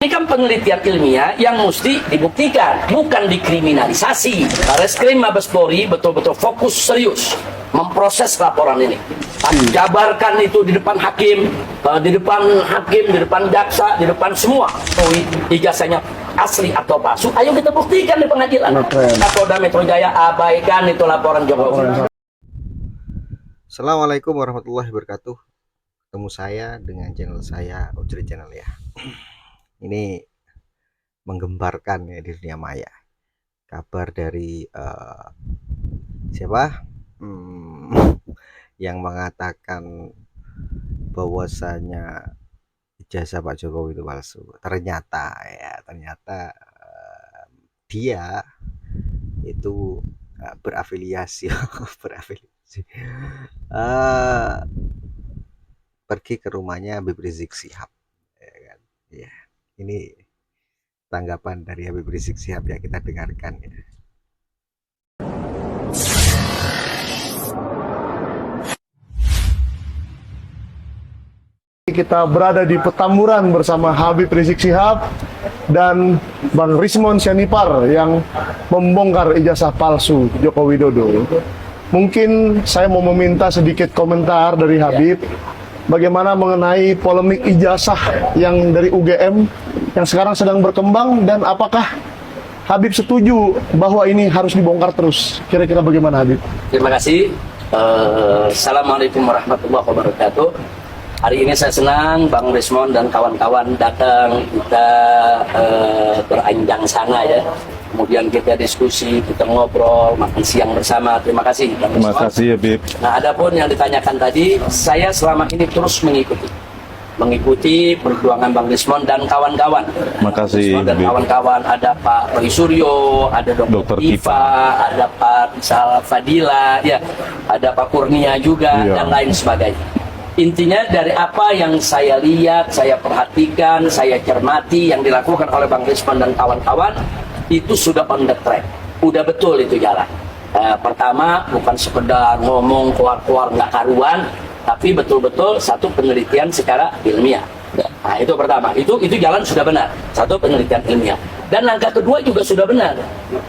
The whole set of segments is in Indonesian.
Ini kan penelitian ilmiah yang mesti dibuktikan, bukan dikriminalisasi. Bareskrim Mabes Polri betul-betul fokus serius memproses laporan ini. Jabarkan itu di depan hakim, di depan jaksa, di depan semua. Ijazahnya asli atau palsu, ayo kita buktikan di pengadilan. Kapolda Metro Jaya abaikan itu laporan Jokowi. Assalamualaikum warahmatullahi wabarakatuh. Ketemu saya dengan channel saya, Ujri Channel ya. Ini menggembarkan ya di dunia maya. Kabar dari siapa? Yang mengatakan bahwasanya ijazah Pak Jokowi itu palsu. Ternyata dia itu berafiliasi pergi ke rumahnya Habib Rizik Syihab, ya kan? Ya, ini tanggapan dari Habib Rizik Syihab yang kita dengarkan ya. Kita berada di Petamburan bersama Habib Rizik Syihab dan Bang Rismon Sianipar yang membongkar ijazah palsu Joko Widodo. Mungkin saya mau meminta sedikit komentar dari Habib bagaimana mengenai polemik ijazah yang dari UGM yang sekarang sedang berkembang, dan apakah Habib setuju bahwa ini harus dibongkar terus? Kira-kira bagaimana Habib? Terima kasih. Assalamualaikum warahmatullahi wabarakatuh. Hari ini saya senang Bang Rismon dan kawan-kawan datang, kita beranjang sana ya. Kemudian kita diskusi, kita ngobrol, makan siang bersama. Terima kasih Bang Rismon. Terima kasih Habib. Nah, adapun yang ditanyakan tadi, saya selama ini terus mengikuti perjuangan Bang Rismon dan kawan-kawan. Makasih, dan kawan-kawan, ada Pak Roy Suryo, ada Dr. Tifa, ada Pak Sal Fadila, ya, ada Pak Kurnia juga, dan lain sebagainya. Intinya dari apa yang saya lihat, saya perhatikan, saya cermati yang dilakukan oleh Bang Rismon dan kawan-kawan itu sudah on the track, udah betul itu jalan. Pertama, bukan sekedar ngomong keluar-keluar nggak karuan, tapi betul-betul satu penelitian secara ilmiah. Nah, itu pertama, itu jalan sudah benar, satu penelitian ilmiah. Dan langkah kedua juga sudah benar.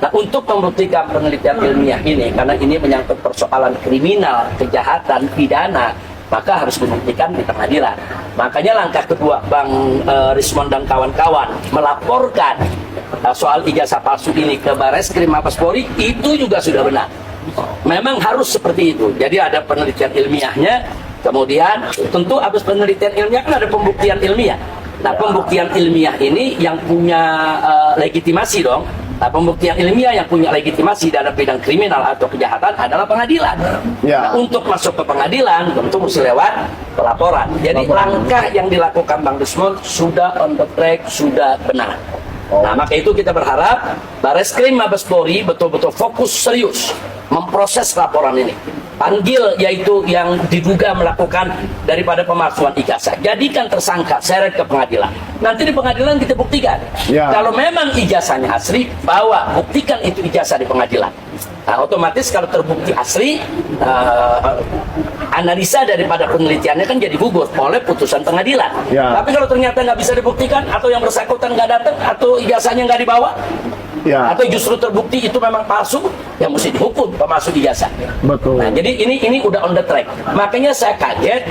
Nah, untuk membuktikan penelitian ilmiah ini, karena ini menyangkut persoalan kriminal, kejahatan, pidana, maka harus dibuktikan di pengadilan. Makanya langkah kedua Bang Rismon dan kawan-kawan melaporkan soal ijazah palsu ini ke Bareskrim Mabes Polri, itu juga sudah benar. Memang harus seperti itu. Jadi ada penelitian ilmiahnya, kemudian tentu habis penelitian ilmiah kan ada pembuktian ilmiah. Nah, pembuktian ilmiah ini yang punya legitimasi dong. Nah, pembuktian ilmiah yang punya legitimasi dalam bidang kriminal atau kejahatan adalah pengadilan. Nah, untuk masuk ke pengadilan tentu mesti lewat pelaporan. Jadi langkah yang dilakukan Bang Rismon sudah on the track, sudah benar. Nah, maka itu kita berharap Bareskrim Mabes Polri betul-betul fokus serius memproses laporan ini. Panggil yaitu yang diduga melakukan daripada pemalsuan ijazah. Jadikan tersangka, seret ke pengadilan. Nanti di pengadilan kita buktikan. Kalau memang ijazahnya asli, bawa, buktikan itu ijazah di pengadilan. Nah, otomatis kalau terbukti asli, analisa daripada penelitiannya kan jadi gugur oleh putusan pengadilan. Tapi kalau ternyata nggak bisa dibuktikan, atau yang bersangkutan nggak datang, atau ijazahnya nggak dibawa, atau justru terbukti itu memang palsu, yang mesti dihukum pemalsu ijazah. Betul. Nah, jadi ini udah on the track. Makanya saya kaget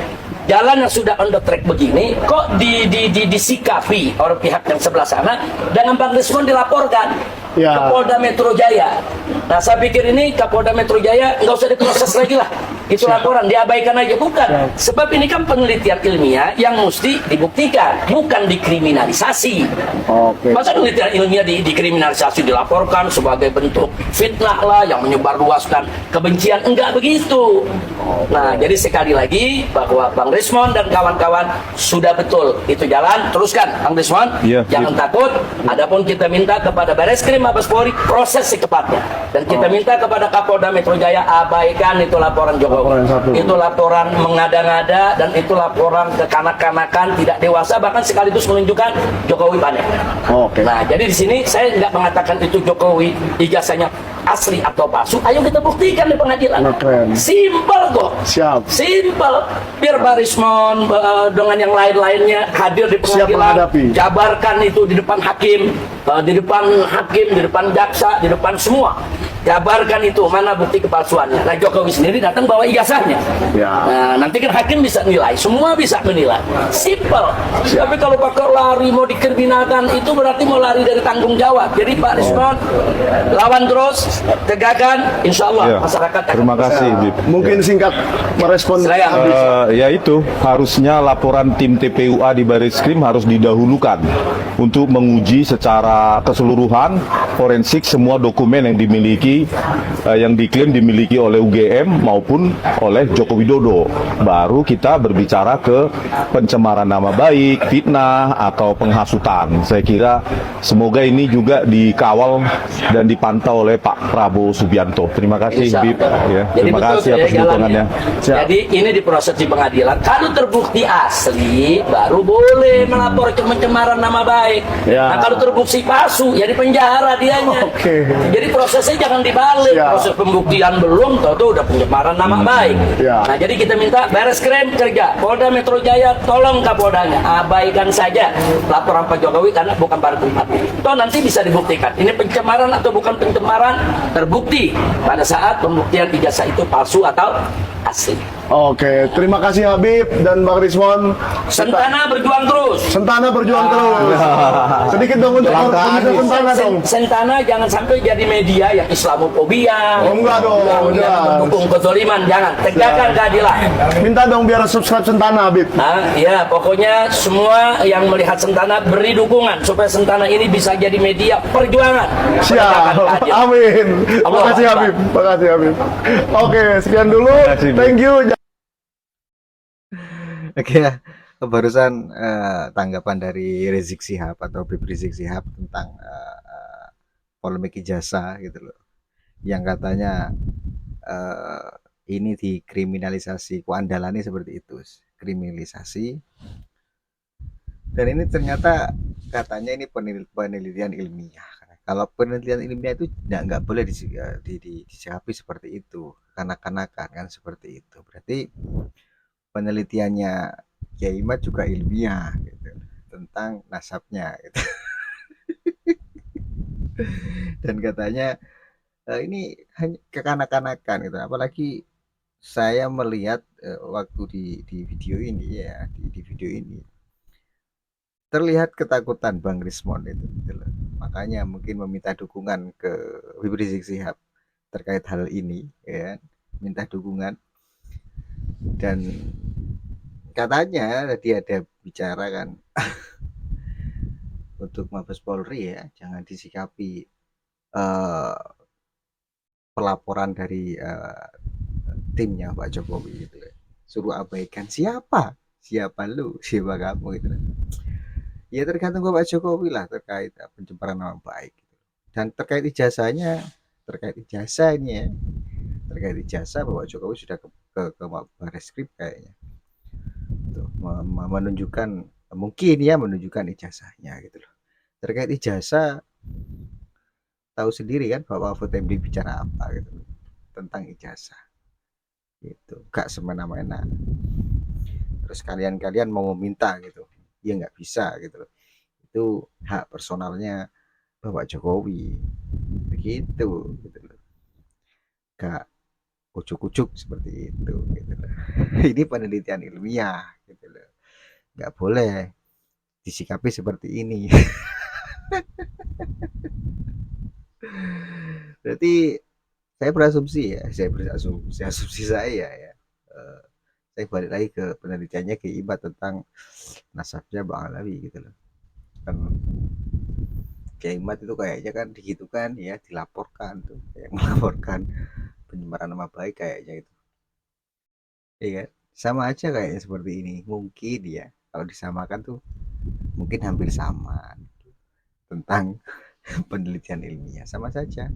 jalan yang sudah on the track begini kok disikapi oleh pihak yang sebelah sana dengan Bang Rismon dilaporkan ke Polda Metro Jaya. Nah, saya pikir ini Kapolda Metro Jaya nggak usah diproses lagi lah. Itu laporan diabaikan aja, bukan. Sebab ini kan penelitian ilmiah yang mesti dibuktikan, bukan dikriminalisasi. Masa penelitian ilmiah dikriminalisasi, dilaporkan sebagai bentuk fitnah lah yang menyebarluaskan kebencian? Enggak begitu. Nah, jadi sekali lagi bahwa Bang Rismon dan kawan-kawan sudah betul itu jalan, teruskan Bang Rismon. Jangan takut. Adapun kita minta kepada Bareskrim Mabes Polri proses secepatnya, dan kita minta kepada Kapolda Metro Jaya abaikan itu laporan Jokowi. laporan yang satu. Itu laporan mengada-ngada dan itu laporan kekanak-kanakan, tidak dewasa, bahkan sekaligus menunjukkan Jokowi panik. Oke. Nah, jadi di sini saya nggak mengatakan itu Jokowi ijazahnya asli atau palsu. Ayo kita buktikan di pengadilan. Nah, keren. Simpel kok. Siap. Simpel. Biar Barismon dengan yang lain-lainnya hadir di Siap pengadilan, menghadapi. jabarkan itu di depan hakim, di depan jaksa, di depan semua. Jabarkan itu mana bukti kepalsuannya. Nah, Jokowi sendiri datang bawa ijazahnya. Ya. Nah, nanti kan hakim bisa nilai, semua bisa menilai. Simpel. Tapi kalau pakai lari mau dikriminalkan, itu berarti mau lari dari tanggung jawab. Jadi Pak Rismon lawan terus, tegakkan, insya Allah Ya. masyarakat akan Terima kasih, Bib. Mungkin singkat merespon Silakan. habis. Ya itu, harusnya laporan tim TPUA di Barisskrim harus didahulukan untuk menguji secara keseluruhan forensik semua dokumen yang dimiliki, yang diklaim dimiliki oleh UGM maupun oleh Joko Widodo. Baru kita berbicara ke pencemaran nama baik, fitnah, atau penghasutan. Saya kira semoga ini juga dikawal dan dipantau oleh Pak Prabowo Subianto. Terima kasih, Insya Bib. Allah. Ya, Jadi terima betul, kasih atas jalannya. dukungannya. Jadi ini diproses di pengadilan. Kalau terbukti asli, baru boleh melapor ke pencemaran nama baik. Ya. Nah, kalau terbukti palsu, ya di penjara dianya. Oke. Jadi prosesnya jangan dibalik. Ya. Proses pembuktian belum, tahu udah pencemaran nama baik. Ya. Nah, jadi kita minta Barisskrim kerja, Polda Metro Jaya tolong Kapoldanya abaikan saja laporan Pak Jokowi karena bukan pada tempatnya. Toh nanti bisa dibuktikan ini pencemaran atau bukan pencemaran, terbukti pada saat pembuktian ijazah itu palsu atau asli. Oke, terima kasih Habib dan Bang Rismon. Sentana berjuang terus. Sentana berjuang terus. Sedikit dong untuk pemirsa Sentana dong. Sentana jangan sampai jadi media yang Islamofobia, Oh, enggak dong, yang jelas. mendukung kezaliman, jangan. Tegakkan keadilan. Minta dong biar subscribe Sentana Habib. Nah, ya pokoknya semua yang melihat Sentana beri dukungan supaya Sentana ini bisa jadi media perjuangan. Siap. Menegakkan keadilan. Amin. Allah Makasih Akbar. Habib. Makasih Habib. Oke, sekian dulu. kasih, Bib. Thank you. Oke ya, barusan tanggapan dari Rizik Syihab atau Habib Rizik Syihab tentang polemik ijazah gitu loh, yang katanya ini dikriminalisasi, kuandalannya seperti itu, kriminalisasi. Dan ini ternyata katanya ini penelitian ilmiah. Kalau penelitian ilmiah itu nggak boleh disikapi seperti itu, kanak-kanakan kan seperti itu. Berarti penelitiannya Kiai Imad juga ilmiah gitu, tentang nasabnya gitu. Dan katanya ini hanya kekanak-kanakan gitu. Apalagi saya melihat waktu di video ini ya, di video ini terlihat ketakutan Bang Rismon itu gitu loh. Makanya mungkin meminta dukungan ke Habib Rizik Syihab terkait hal ini ya, minta dukungan. Dan katanya tadi ada bicara kan untuk Mabes Polri ya, jangan disikapi pelaporan dari timnya Pak Jokowi gitu ya. Suruh abaikan siapa lu, siapa kamu gitu. Ya tergantung Pak Jokowi lah terkait pencemaran nama baik gitu. Dan terkait ijazahnya terkait ijazah Bapak Jokowi sudah ke Barisskrim kayaknya tuh, menunjukkan mungkin ya menunjukkan ijazahnya gitu loh. Terkait ijazah tahu sendiri kan Bapak Mahfud MD bicara apa gitu tentang ijazah gitu, gak semena-mena. Terus kalian mau meminta gitu ya nggak bisa gitu loh, itu hak personalnya Bapak Jokowi begitu gitu loh, gak ucuk-ucuk seperti itu gitu loh. Ini penelitian ilmiah gitu loh, nggak boleh disikapi seperti ini. Berarti saya berasumsi asumsi saya ya, saya balik lagi ke penelitiannya ke Imad tentang nasabnya Bang Alawi gitu loh. Kan Kiai Imad itu kayaknya kan digitukan ya, dilaporkan tuh kayak melaporkan pencemaran nama baik kayaknya itu. Iya, sama aja kayaknya seperti ini. Mungkin ya, kalau disamakan tuh mungkin hampir sama tentang penelitian ilmiah, sama saja.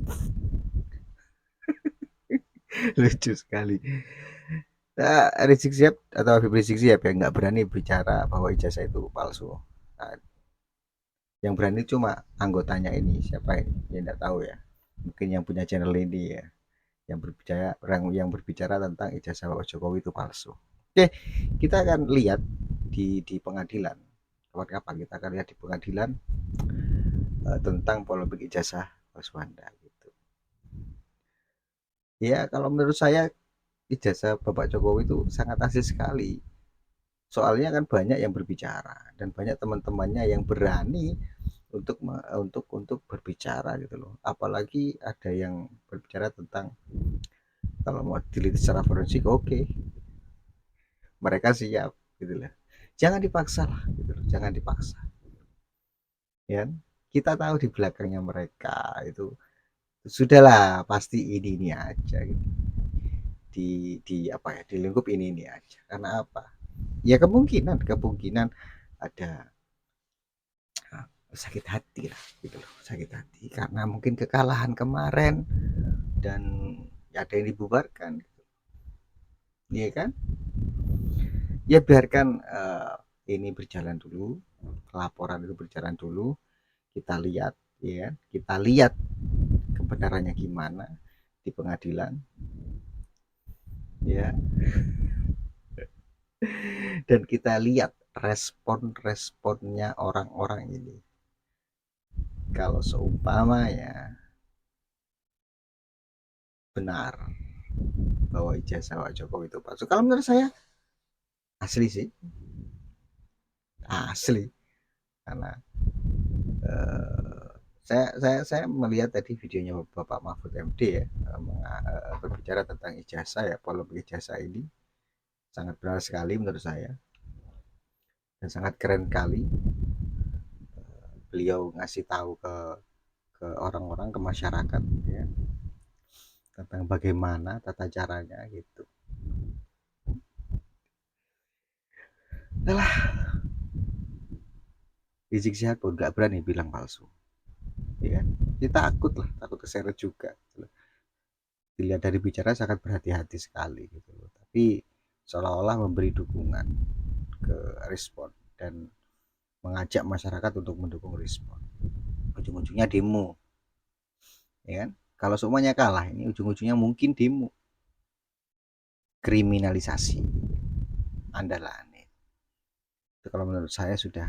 Lucu sekali. Nah, Rizik Sihab atau Habib Rizik Sihab yang nggak berani bicara bahwa ijazah itu palsu. Nah, yang berani cuma anggotanya ini, siapa ini? Ya nggak tahu ya. Mungkin yang punya channel ini ya, yang berbicara orang yang berbicara tentang ijazah Bapak Jokowi itu palsu. Oke, kita akan lihat di pengadilan. Kapan-kapan kita akan lihat di pengadilan tentang polemik ijazah Mas Wanda gitu. Ya, kalau menurut saya ijazah Bapak Jokowi itu sangat asli sekali. Soalnya kan banyak yang berbicara dan banyak teman-temannya yang berani untuk berbicara gitu loh. Apalagi ada yang berbicara tentang kalau mau diteliti secara forensik, oke, mereka siap gitu loh. Jangan dipaksa lah gitu loh, jangan dipaksa. Ya, kita tahu di belakangnya mereka itu sudahlah pasti ini aja gitu. Di apa ya, di lingkup ini aja. Karena apa? Ya kemungkinan ada sakit hati lah gitu loh, sakit hati karena mungkin kekalahan kemarin dan ada yang dibubarkan gitu. Iya kan, ya biarkan ini berjalan dulu, laporan itu berjalan dulu, kita lihat ya, kita lihat kebenarannya gimana di pengadilan ya, dan kita lihat respon-responnya orang-orang ini. Kalau seumpamanya benar bahwa ijazah Pak Jokowi itu palsu, kalau menurut saya asli sih, asli. Karena saya melihat tadi videonya Bapak Mahfud MD ya, berbicara tentang ijazah ya, polemik ijazah ini sangat benar sekali menurut saya dan sangat keren kali. Beliau ngasih tahu ke orang-orang, ke masyarakat ya, tentang bagaimana tata caranya gitu. Alah, Rizik Sihab pun nggak berani bilang palsu, ya kan? Dia takut lah, takut keseret juga. Dilihat dari bicara sangat berhati-hati sekali gitu loh. Tapi seolah-olah memberi dukungan ke respon dan mengajak masyarakat untuk mendukung respon. Ujung-ujungnya demo, ya kan? Kalau semuanya kalah, ini ujung-ujungnya mungkin demo, kriminalisasi, andalane. Itu kalau menurut saya sudah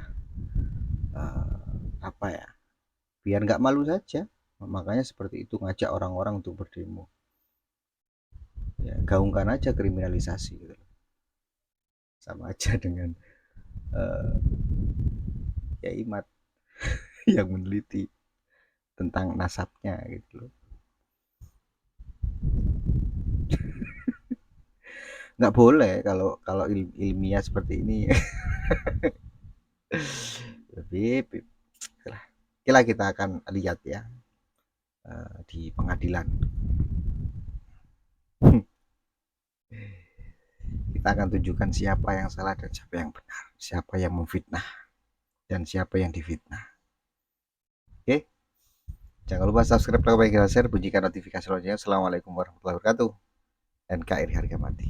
apa ya? Biar nggak malu saja. Makanya seperti itu ngajak orang-orang untuk berdemo. Ya, gaungkan aja kriminalisasi gitu. Sama aja dengan ya Imat yang meneliti tentang nasabnya gitu loh. Nggak boleh kalau kalau ilmiah seperti ini. Lebih kira kita akan lihat ya di pengadilan. Kita akan tunjukkan siapa yang salah dan siapa yang benar, siapa yang memfitnah dan siapa yang difitnah. Oke, jangan lupa subscribe, like, share, bunyikan notifikasi loncengnya. Assalamualaikum warahmatullahi wabarakatuh. NKRI harga mati.